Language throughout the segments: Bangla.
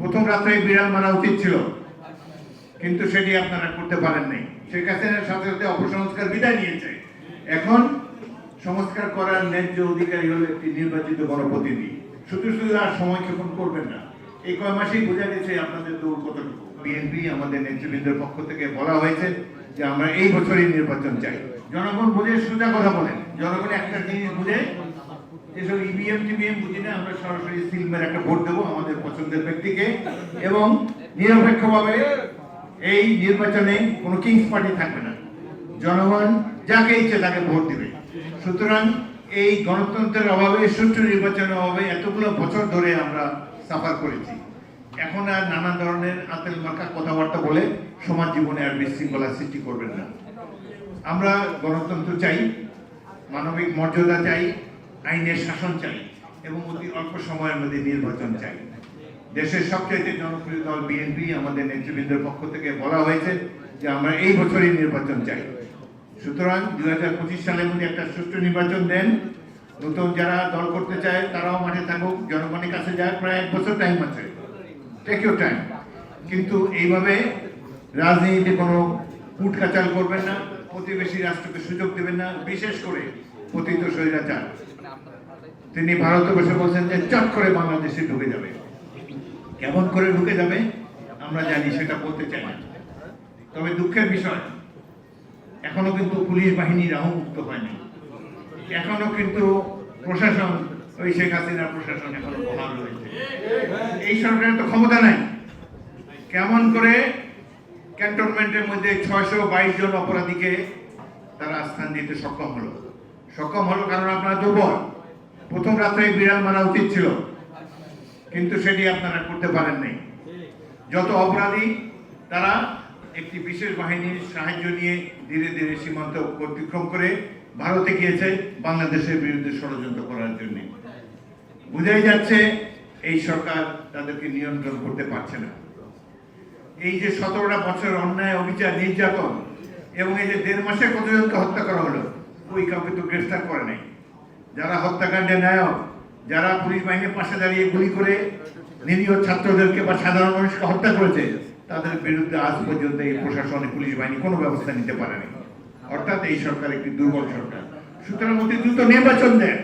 প্রথম রাত্রে বিড়াল মারা উচিত ছিল, কিন্তু সেটি আপনারা করতে পারেন নাই। শেখ হাসিনার সাথে সাথে অপসংস্কার বিদায় নিয়েছে। এখন সংস্কার করার ন্যায্য অধিকারী হলো একটি নির্বাচিত গণপ্রতিনিধি। শুধু শুধু আর সময় ক্ষেপণ করবেন না। এই কয় মাসেই বোঝা গেছে আপনাদের দৌড় কতটুকু। বিএনপি আমাদের নেতৃবৃন্দের পক্ষ থেকে বলা হয়েছে যে আমরা এই বছরই নির্বাচন চাই। জনগণ বুঝে সোজা কথা বলেন, জনগণ একটা জিনিস বুঝে, যেসব ইভিএম টিভিএম বুঝি না, আমরা সরাসরি সিলমের একটা ভোট দেবো আমাদের পছন্দের ব্যক্তিকে, এবং নিরপেক্ষভাবে এই নির্বাচনে কোনো কিংস পার্টি থাকবে না। জনগণ যাকে ইচ্ছে তাকে ভোট দেবে। সুতরাং এই গণতন্ত্রের অভাবে, সুষ্ঠু নির্বাচনের অভাবে এতগুলো বছর ধরে আমরা সাফার করেছি। এখন আর নানা ধরনের আতেল মার্কা কথাবার্তা বলে সমাজ জীবনে আর বিশৃঙ্খলা সৃষ্টি করবেন না। আমরা গণতন্ত্র চাই, মানবিক মর্যাদা চাই, আইনের শাসন চাই, এবং অতি অল্প সময়ের মধ্যে নির্বাচন চাই। দেশের সবচেয়ে জনপ্রিয় দল বিএনপি আমাদের নেতৃবৃন্দের পক্ষ থেকে বলা হয়েছে যে আমরা এই বছরই নির্বাচন চাই। সুতরাং 2025 সালের মধ্যে একটা সুষ্ঠু নির্বাচন দেন। নতুন যারা দল করতে চায় তারাও মাঠে থাকুক, জনগণের কাছে যায়, প্রায় 1 বছর টাইম আছে, টেক ইউর টাইম। কিন্তু এইভাবে রাজনীতিতে কোনো কুটকাচাল করবেন না, প্রতিবেশী রাষ্ট্রকে সুযোগ দেবেন না, বিশেষ করে পতিত স্বৈরাচার। তিনি ভারতে বসে বলছেন যে চট করে বাংলাদেশে ঢুকে যাবে। কেমন করে ঢুকে যাবে আমরা জানি, সেটা বলতে চাই না। তবে দুঃখের বিষয়, এখনো কিন্তু পুলিশ বাহিনী রাহুমুক্ত হয়নি। এখনো কিন্তু প্রশাসন, ওই শেখ হাসিনার প্রশাসন এখনো বহাল রয়েছে। এই সরকারের তো ক্ষমতা নাই। কেমন করে ক্যান্টনমেন্টের মধ্যে 622 জন অপরাধীকে তারা স্থান দিতে সক্ষম হলো কারণ আপনারা দুর্বল। প্রথম রাত্রে বিড়াল মারা উচিত ছিল, কিন্তু সেটি আপনারা করতে পারেন নাই। যত অপরাধী তারা একটি বিশেষ বাহিনীর সাহায্য নিয়ে ধীরে ধীরে সীমান্ত অতিক্রম করে ভারতে গিয়েছে বাংলাদেশের বিরুদ্ধে ষড়যন্ত্র করার জন্য। বুঝাই যাচ্ছে এই সরকার তাদেরকে নিয়ন্ত্রণ করতে পারছে না। এই যে 17টা বছর অন্যায়, অবিচার, নির্যাতন, এবং এই যে 1.5 মাসে কতজনকে হত্যা করা হলো, ওই কাউকে তো গ্রেফতার করে নাই। যারা হত্যাকাণ্ডের নায়ক, যারা পুলিশ বাহিনীর পাশে দাঁড়িয়ে গুলি করে নিরীহ ছাত্রদেরকে বা সাধারণ মানুষকে হত্যা করেছে, তাদের বিরুদ্ধে আজ পর্যন্ত এই প্রশাসন, পুলিশ বাহিনী কোনো ব্যবস্থা নিতে পারেনি। অর্থাৎ এই সরকার একটি দুর্বল সরকার। সুতরাং অতি দ্রুত নির্বাচন দেন,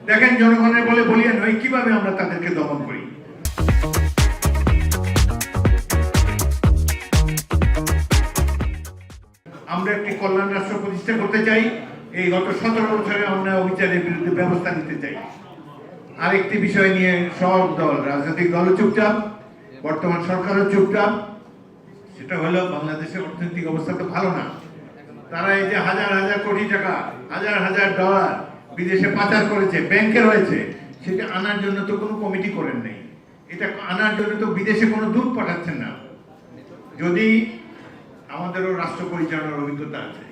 দেখেন জনগণের বলে বলিয়ে নয় কিভাবে আমরা তাদেরকে দমন করি। আমরা একটি কল্যাণ রাষ্ট্র প্রতিষ্ঠা করতে চাই। এই গত 17 বছরে অন্যায় অবিচারের বিরুদ্ধে ব্যবস্থা নিতে চাই। আরেকটি বিষয় নিয়ে সব দল, রাজনৈতিক দলও চুপচাপ, বর্তমান সরকারও চুপচাপ। সেটা হলো বাংলাদেশের অর্থনৈতিক অবস্থা তো ভালো না। তারা এই যে হাজার হাজার কোটি টাকা, হাজার হাজার ডলার বিদেশে পাচার করেছে, ব্যাংকে রয়েছে, সেটা আনার জন্য তো কোনো কমিটি করেন নাই। এটা আনার জন্য তো বিদেশে কোনো দূত পাঠাচ্ছেন না। যদি আমাদেরও রাষ্ট্র পরিচালনার অভিজ্ঞতা আছে,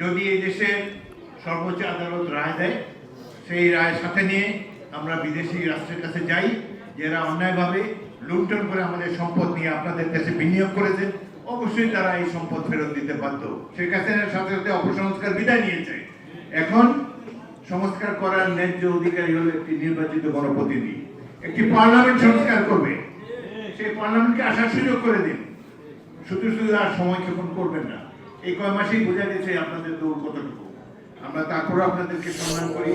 যদি এই দেশে সর্বোচ্চ আদালত রায় দেয়, সেই রায় সাথে নিয়ে আমরা বিদেশি রাষ্ট্রের কাছে যাই, যারা অন্যায়ভাবে লুণ্ঠন করে আমাদের সম্পদ নিয়ে আপনাদের দেশে বিনিয়োগ করেছে, অবশ্যই তারা এই সম্পদ ফেরত দিতে বাধ্য। শেখ হাসিনার সাথে সাথে অপসংস্কার বিদায় নিয়েছে। এখন সংস্কার করার ন্যায্য অধিকারী হলো একটি নির্বাচিত গণপ্রতিনিধি। একটি পার্লামেন্ট সংস্কার করবে, সেই পার্লামেন্টকে আসার সুযোগ করে দিন। শুধু শুধু আর সময় ক্ষেপণ করবেন না। এই কয় মাসেই বোঝা গেছে আপনাদের দৌড় কতটুকু। আমরা তারপরে আপনাদেরকে সম্মান করি।